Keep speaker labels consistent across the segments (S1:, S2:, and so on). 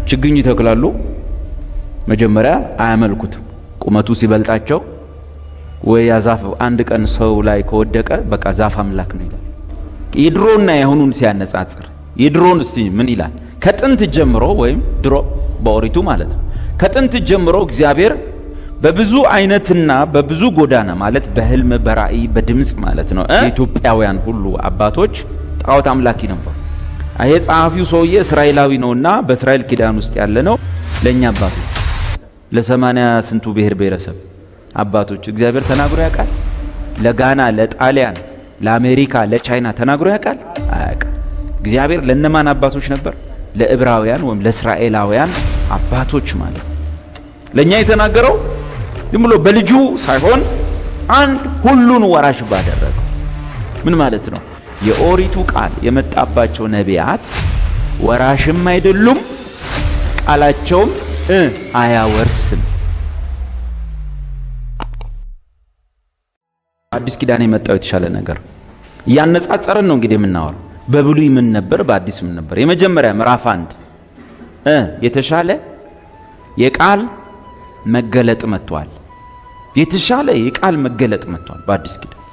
S1: ችግኝ ይተክላሉ። መጀመሪያ አያመልኩትም። ቁመቱ ሲበልጣቸው ወይ ያዛፍ አንድ ቀን ሰው ላይ ከወደቀ በቃ ዛፍ አምላክ ነው ይላል። የድሮና የአሁኑን ሲያነጻጽር የድሮን እስቲ ምን ይላል? ከጥንት ጀምሮ ወይም ድሮ በኦሪቱ ማለት ነው። ከጥንት ጀምሮ እግዚአብሔር በብዙ አይነትና በብዙ ጎዳና ማለት በህልም በራእይ በድምጽ ማለት ነው የኢትዮጵያውያን ሁሉ አባቶች ጣዖት አምላኪ ነበሩ። አይ ጸሐፊው ሰውዬ እስራኤላዊ ነውና በእስራኤል ኪዳን ውስጥ ያለ ነው። ለኛ አባቶች ለ80 ስንቱ ብሔር ብሔረሰብ አባቶች እግዚአብሔር ተናግሮ ያውቃል? ለጋና፣ ለጣሊያን፣ ለአሜሪካ፣ ለቻይና ተናግሮ ያውቃል? አያውቅም። እግዚአብሔር ለነማን አባቶች ነበር? ለዕብራውያን ወይም ለእስራኤላውያን አባቶች ማለት ነው። ለኛ የተናገረው ዝም ብሎ በልጁ ሳይሆን አንድ ሁሉን ወራሽ ባደረገው ምን ማለት ነው? የኦሪቱ ቃል የመጣባቸው ነቢያት ወራሽም አይደሉም፣ ቃላቸውም አያወርስም። አዲስ ኪዳን የመጣው የተሻለ ነገር ያነጻጸረን ነው እንግዲህ የምናወራው። በብሉይ ምን ነበር? በአዲስ ምን ነበር? የመጀመሪያ ምዕራፍ 1 የተሻለ የቃል መገለጥ መጥቷል። የተሻለ የቃል መገለጥ መጥቷል። በአዲስ ኪዳን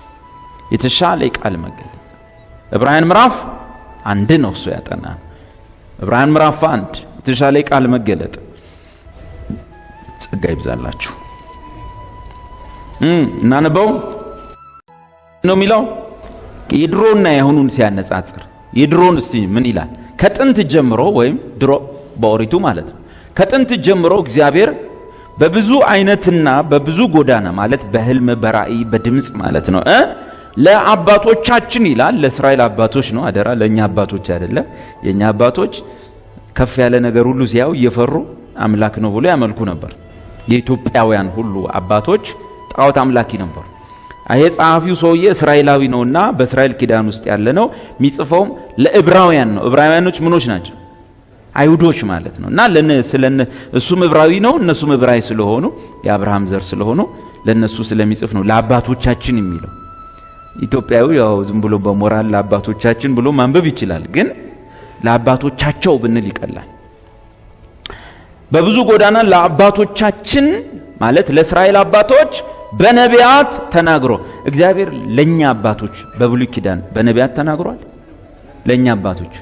S1: የተሻለ የቃል መገለጥ ዕብራውያን ምዕራፍ 1 ነው እሱ ያጠና። ዕብራውያን ምዕራፍ 1 የተሻለ የቃል መገለጥ። ጸጋ ይብዛላችሁ። እናነበው ነው የሚለው የድሮና የአሁኑን ሲያነጻጽር የድሮን እስቲ ምን ይላል? ከጥንት ጀምሮ ወይም ድሮ በኦሪቱ ማለት ነው። ከጥንት ጀምሮ እግዚአብሔር በብዙ አይነትና በብዙ ጎዳና ማለት በህልም በራእይ በድምጽ ማለት ነው ለአባቶቻችን ይላል። ለእስራኤል አባቶች ነው አደራ፣ ለኛ አባቶች አይደለም። የኛ አባቶች ከፍ ያለ ነገር ሁሉ ሲያዩ እየፈሩ አምላክ ነው ብሎ ያመልኩ ነበር። የኢትዮጵያውያን ሁሉ አባቶች ጣዖት አምላኪ ነበሩ። አይ ጸሐፊው ሰውዬ እስራኤላዊ ነውና በእስራኤል ኪዳን ውስጥ ያለ ነው። የሚጽፈውም ለዕብራውያን ነው። ዕብራውያኖች ምኖች ናቸው? አይሁዶች ማለት ነው። እና እሱም ዕብራዊ ነው፣ እነሱም ዕብራዊ ስለሆኑ የአብርሃም ዘር ስለሆኑ ለነሱ ስለሚጽፍ ነው ለአባቶቻችን የሚለው። ኢትዮጵያዊ ያው ዝም ብሎ በሞራል ለአባቶቻችን ብሎ ማንበብ ይችላል፣ ግን ለአባቶቻቸው ብንል ይቀላል። በብዙ ጎዳና ለአባቶቻችን ማለት ለእስራኤል አባቶች በነቢያት ተናግሮ እግዚአብሔር ለኛ አባቶች በብሉይ ኪዳን በነቢያት ተናግሯል። ለኛ አባቶች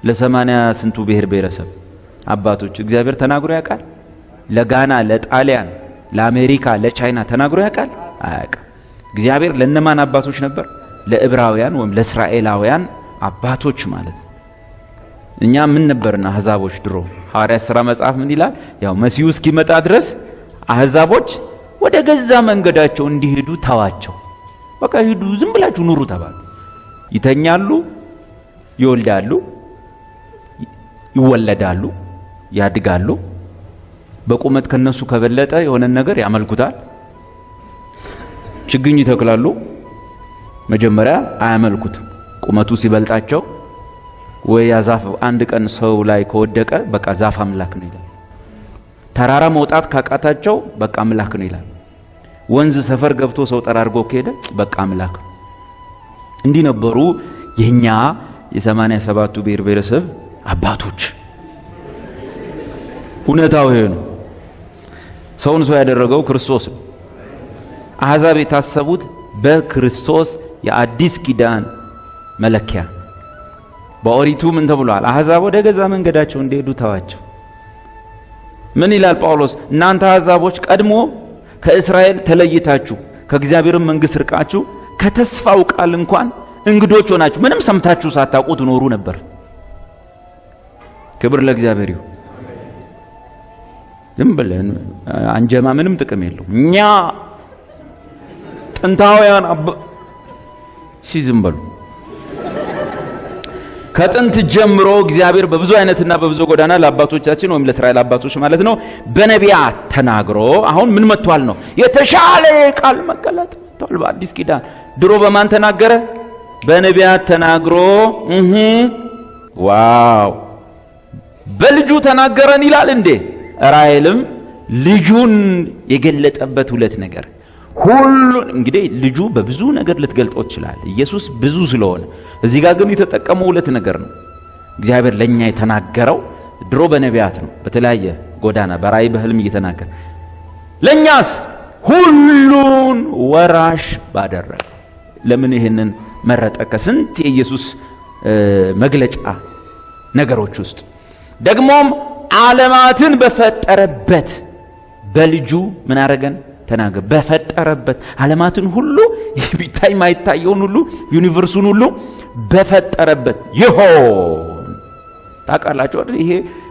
S1: ለ80 ስንቱ ብሔር ብሔረሰብ አባቶች እግዚአብሔር ተናግሮ ያውቃል? ለጋና፣ ለጣሊያን፣ ለአሜሪካ፣ ለቻይና ተናግሮ ያውቃል? አያውቅም። እግዚአብሔር ለነማን አባቶች ነበር? ለዕብራውያን ወይም ለእስራኤላውያን አባቶች ማለት ነው። እኛ ምን ነበርና አህዛቦች ድሮ ሐዋርያት ሥራ መጽሐፍ ምን ይላል? ያው መሲሁ እስኪመጣ ድረስ አህዛቦች ወደ ገዛ መንገዳቸው እንዲሄዱ ተዋቸው። በቃ ሂዱ፣ ዝም ብላችሁ ኑሩ ተባሉ። ይተኛሉ፣ ይወልዳሉ፣ ይወለዳሉ፣ ያድጋሉ። በቁመት ከነሱ ከበለጠ የሆነ ነገር ያመልኩታል። ችግኝ ይተክላሉ። መጀመሪያ አያመልኩትም። ቁመቱ ሲበልጣቸው ወይ ያዛፍ አንድ ቀን ሰው ላይ ከወደቀ በቃ ዛፍ አምላክ ነው ይላል። ተራራ መውጣት ካቃታቸው በቃ አምላክ ነው ይላል። ወንዝ ሰፈር ገብቶ ሰው ጠራርጎ ከሄደ በቃ አምላክ ነው። እንዲህ ነበሩ የኛ የ87ቱ ብሔር ብሔረሰብ አባቶች። እውነታው ይሄ ነው። ሰውን ሰው ያደረገው ክርስቶስ ነው። አሕዛብ የታሰቡት በክርስቶስ የአዲስ ኪዳን መለኪያ። በኦሪቱ ምን ተብሏል? አሕዛብ ወደ ገዛ መንገዳቸው እንዲሄዱ ተዋቸው። ምን ይላል ጳውሎስ? እናንተ አሕዛቦች ቀድሞ ከእስራኤል ተለይታችሁ ከእግዚአብሔርም መንግሥት ርቃችሁ ከተስፋው ቃል እንኳን እንግዶች ሆናችሁ ምንም ሰምታችሁ ሳታውቁ ትኖሩ ነበር። ክብር ለእግዚአብሔር ይሁን። ዝም ብለን አንጀማ ምንም ጥቅም የለው። እኛ ጥንታውያን ዝም በሉ። ከጥንት ጀምሮ እግዚአብሔር በብዙ አይነትና በብዙ ጎዳና ለአባቶቻችን ወይም ለእስራኤል አባቶች ማለት ነው በነቢያት ተናግሮ አሁን ምን መጥቷል ነው? የተሻለ ቃል መገለጥ መጥቷል በአዲስ ኪዳን። ድሮ በማን ተናገረ? በነቢያት ተናግሮ ዋው በልጁ ተናገረን ይላል እንዴ? ራእይልም ልጁን የገለጠበት ሁለት ነገር ሁሉን እንግዲህ ልጁ በብዙ ነገር ልትገልጠው ይችላል። ኢየሱስ ብዙ ስለሆነ እዚህ ጋር ግን የተጠቀመው ሁለት ነገር ነው። እግዚአብሔር ለኛ የተናገረው ድሮ በነቢያት ነው፣ በተለያየ ጎዳና በራእይ በህልም እየተናገረ ለኛስ ሁሉን ወራሽ ባደረገ። ለምን ይሄንን መረጠ? ከስንት የኢየሱስ መግለጫ ነገሮች ውስጥ ደግሞም ዓለማትን በፈጠረበት በልጁ ምን አረገን? ተናገረ። በፈጠረበት ዓለማትን ሁሉ ቢታይ ማይታየውን ሁሉ ዩኒቨርሱን ሁሉ በፈጠረበት ይሆን። ታውቃላችሁ አይደል? ይሄ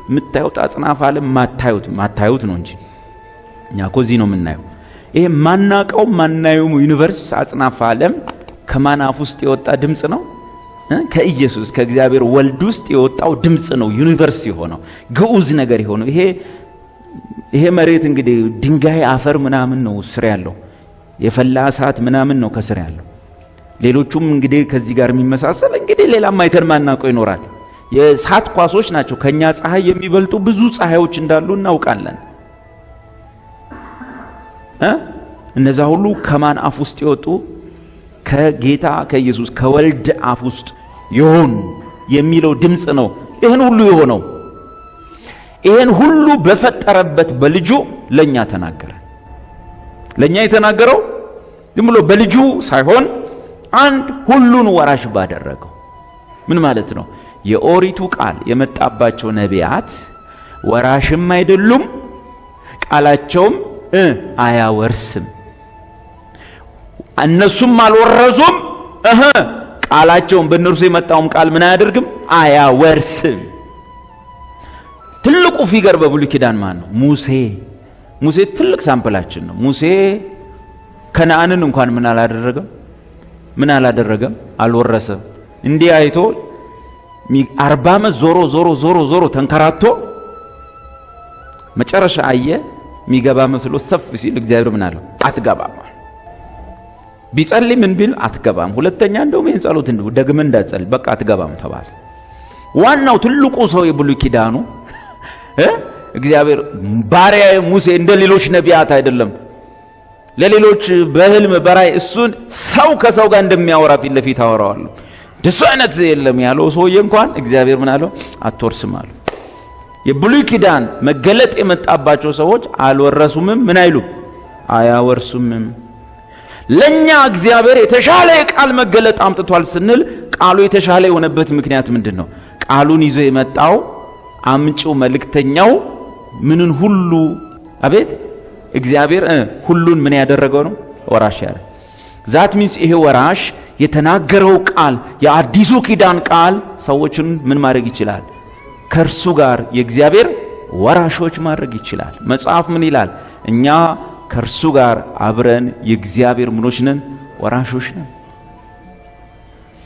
S1: የምታዩት አጽናፈ ዓለም ማታዩት ነው እንጂ እኛ እኮ እዚህ ነው የምናየው። ይሄ ማናቀው ማናየው ዩኒቨርስ አጽናፈ ዓለም ከማን አፍ ውስጥ የወጣ ድምጽ ነው? ከኢየሱስ ከእግዚአብሔር ወልድ ውስጥ የወጣው ድምጽ ነው ዩኒቨርስ የሆነው ግዑዝ ነገር የሆነው። ይሄ መሬት እንግዲህ ድንጋይ አፈር ምናምን ነው ስር ያለው፣ የፈላ እሳት ምናምን ነው ከስር ያለው። ሌሎቹም እንግዲህ ከዚህ ጋር የሚመሳሰል እንግዲህ ሌላም አይተን ማናውቀው ይኖራል። የእሳት ኳሶች ናቸው። ከኛ ፀሐይ የሚበልጡ ብዙ ፀሐዮች እንዳሉ እናውቃለን። እነዛ ሁሉ ከማን አፍ ውስጥ የወጡ? ከጌታ ከኢየሱስ ከወልድ አፍ ውስጥ ይሁን የሚለው ድምጽ ነው ይህን ሁሉ የሆነው። ይህን ሁሉ በፈጠረበት በልጁ ለኛ ተናገረ። ለኛ የተናገረው ዝም ብሎ በልጁ ሳይሆን አንድ ሁሉን ወራሽ ባደረገው። ምን ማለት ነው? የኦሪቱ ቃል የመጣባቸው ነቢያት ወራሽም አይደሉም፣ ቃላቸውም አያወርስም። እነሱም አልወረሱም፣ ቃላቸውም በእነርሱ የመጣውም ቃል ምን አያደርግም? አያወርስም። ትልቁ ፊገር በብሉይ ኪዳን ማን ነው? ሙሴ ትልቅ ሳምፕላችን ነው። ሙሴ ከነዓንን እንኳን ምን አላደረገም? አልወረሰም። እንዲህ አይቶ 40 ዓመት ዞሮ ተንከራቶ መጨረሻ አየ። የሚገባ መስሎ ሰፍ ሲል እግዚአብሔር ምን አለው? አትገባም። ቢጸልይ ምን ቢል አትገባም። ሁለተኛ እንደውም ይህን ጸሎት ደግመህ እንዳትጸልይ በቃ አትገባም ተባለ። ዋናው ትልቁ ሰው የብሉይ ኪዳኑ እግዚአብሔር ባሪያ ሙሴ እንደ ሌሎች ነቢያት አይደለም። ለሌሎች በህልም በራይ እሱን ሰው ከሰው ጋር እንደሚያወራ ፊት ለፊት አወራዋለሁ ደሱ አይነት የለም ያለው ሰውዬ እንኳን እግዚአብሔር ምን አለው? አትወርስም አለው። የብሉይ ኪዳን መገለጥ የመጣባቸው ሰዎች አልወረሱምም፣ ምን አይሉ አያወርሱምም። ለኛ እግዚአብሔር የተሻለ የቃል መገለጥ አምጥቷል ስንል ቃሉ የተሻለ የሆነበት ምክንያት ምንድነው? ቃሉን ይዞ የመጣው አምጪው መልእክተኛው ምንን ሁሉ አቤት እግዚአብሔር ሁሉን ምን ያደረገው ነው? ወራሽ ያደረገው። ዛት ሚንስ ይሄ ወራሽ የተናገረው ቃል የአዲሱ ኪዳን ቃል ሰዎችን ምን ማድረግ ይችላል? ከእርሱ ጋር የእግዚአብሔር ወራሾች ማድረግ ይችላል። መጽሐፍ ምን ይላል? እኛ ከእርሱ ጋር አብረን የእግዚአብሔር ምኖች ነን፣ ወራሾች ነን።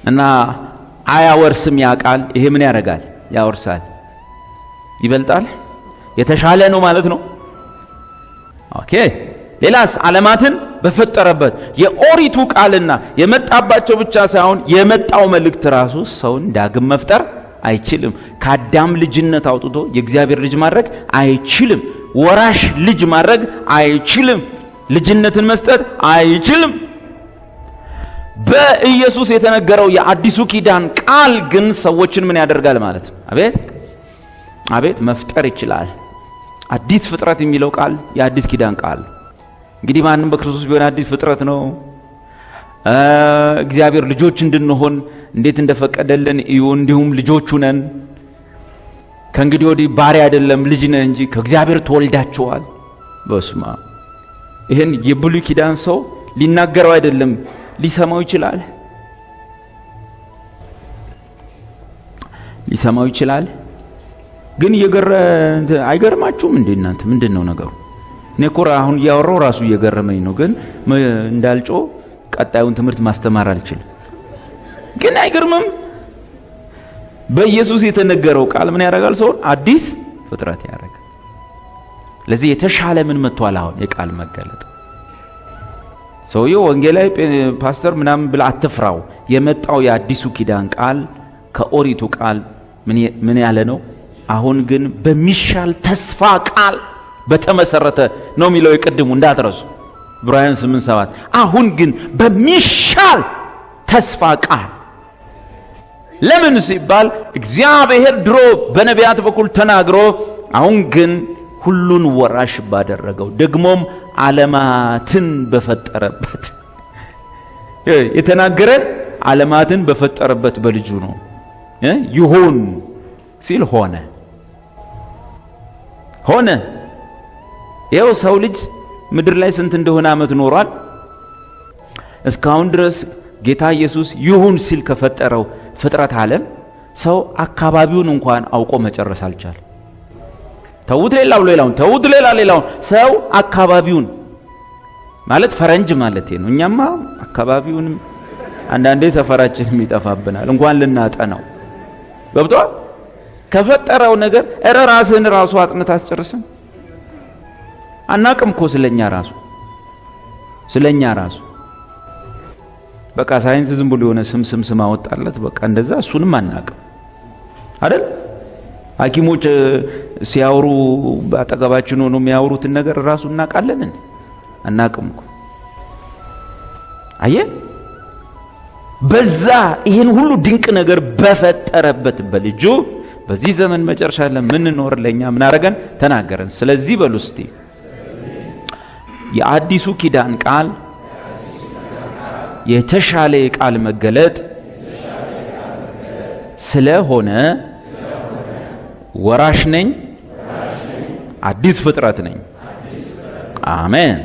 S1: እና አያወርስም ያ ቃል። ይሄ ምን ያደርጋል? ያወርሳል፣ ይበልጣል፣ የተሻለ ነው ማለት ነው። ኦኬ። ሌላስ? ዓለማትን በፈጠረበት የኦሪቱ ቃልና የመጣባቸው ብቻ ሳይሆን የመጣው መልእክት ራሱ ሰውን ዳግም መፍጠር አይችልም። ከአዳም ልጅነት አውጥቶ የእግዚአብሔር ልጅ ማድረግ አይችልም። ወራሽ ልጅ ማድረግ አይችልም። ልጅነትን መስጠት አይችልም። በኢየሱስ የተነገረው የአዲሱ ኪዳን ቃል ግን ሰዎችን ምን ያደርጋል ማለት ነው? አቤት መፍጠር ይችላል። አዲስ ፍጥረት የሚለው ቃል የአዲስ ኪዳን ቃል። እንግዲህ ማንም በክርስቶስ ቢሆን አዲስ ፍጥረት ነው። እግዚአብሔር ልጆች እንድንሆን እንዴት እንደፈቀደልን እዩ። እንዲሁም ልጆቹ ነን። ከእንግዲህ ወዲህ ባሪያ አይደለም ልጅ ነህ እንጂ ከእግዚአብሔር ተወልዳችኋል። በስማ ይሄን የብሉይ ኪዳን ሰው ሊናገረው አይደለም ሊሰማው ይችላል። ግን አይገርማችሁም እንዴ እናንተ? ምንድነው ነገሩ? እኔ እኮ አሁን እያወራው ራሱ እየገረመኝ ነው። ግን እንዳልጮ ቀጣዩን ትምህርት ማስተማር አልችልም። ግን አይገርምም? በኢየሱስ የተነገረው ቃል ምን ያደርጋል? ሰውን አዲስ ፍጥረት ያደርጋል። ለዚህ የተሻለ ምን መጥቷል? አሁን የቃል መገለጥ። ሰውየው ወንጌላዊ ፓስተር ምናምን ብላ አትፍራው። የመጣው የአዲሱ ኪዳን ቃል ከኦሪቱ ቃል ምን ያለ ነው? አሁን ግን በሚሻል ተስፋ ቃል በተመሰረተ ነው የሚለው። የቅድሙ እንዳትረሱ ዕብራውያን 8:7 አሁን ግን በሚሻል ተስፋ ቃል ለምን ሲባል እግዚአብሔር ድሮ በነቢያት በኩል ተናግሮ አሁን ግን ሁሉን ወራሽ ባደረገው ደግሞም ዓለማትን በፈጠረበት የተናገረን ዓለማትን በፈጠረበት በልጁ ነው። ይሁን ሲል ሆነ። ይኸው ሰው ልጅ ምድር ላይ ስንት እንደሆነ ዓመት ኖሯል። እስካሁን ድረስ ጌታ ኢየሱስ ይሁን ሲል ከፈጠረው ፍጥረት ዓለም ሰው አካባቢውን እንኳን አውቆ መጨረስ አልቻለም። ተውት ሌላውን ተውት ሌላውን ሰው አካባቢውን ማለት ፈረንጅ ማለት ነው። እኛማ አካባቢውንም አንዳንዴ ሰፈራችንም ይጠፋብናል እንኳን ልናጠናው። ገብቷል? ከፈጠረው ነገር ራስህን ራሱ አጥንታ አትጨርስም። አናቅም እኮ ስለኛ ራሱ በቃ ሳይንስ ዝም ብሎ የሆነ ስም አወጣለት በቃ እንደዛ። እሱንም አናቅም አይደል? ሐኪሞች ሲያወሩ አጠገባችን ሆኖ የሚያወሩትን ነገር ራሱ እናቃለን? አናቅም እኮ። አየ በዛ ይህን ሁሉ ድንቅ ነገር በፈጠረበት በልጁ በዚህ ዘመን መጨረሻ ለምን ኖር ለኛ ምን አረገን? ተናገረን። ስለዚህ በሉ እስቲ የአዲሱ ኪዳን ቃል የተሻለ የቃል መገለጥ ስለሆነ ወራሽ ነኝ፣ አዲስ ፍጥረት ነኝ። አሜን።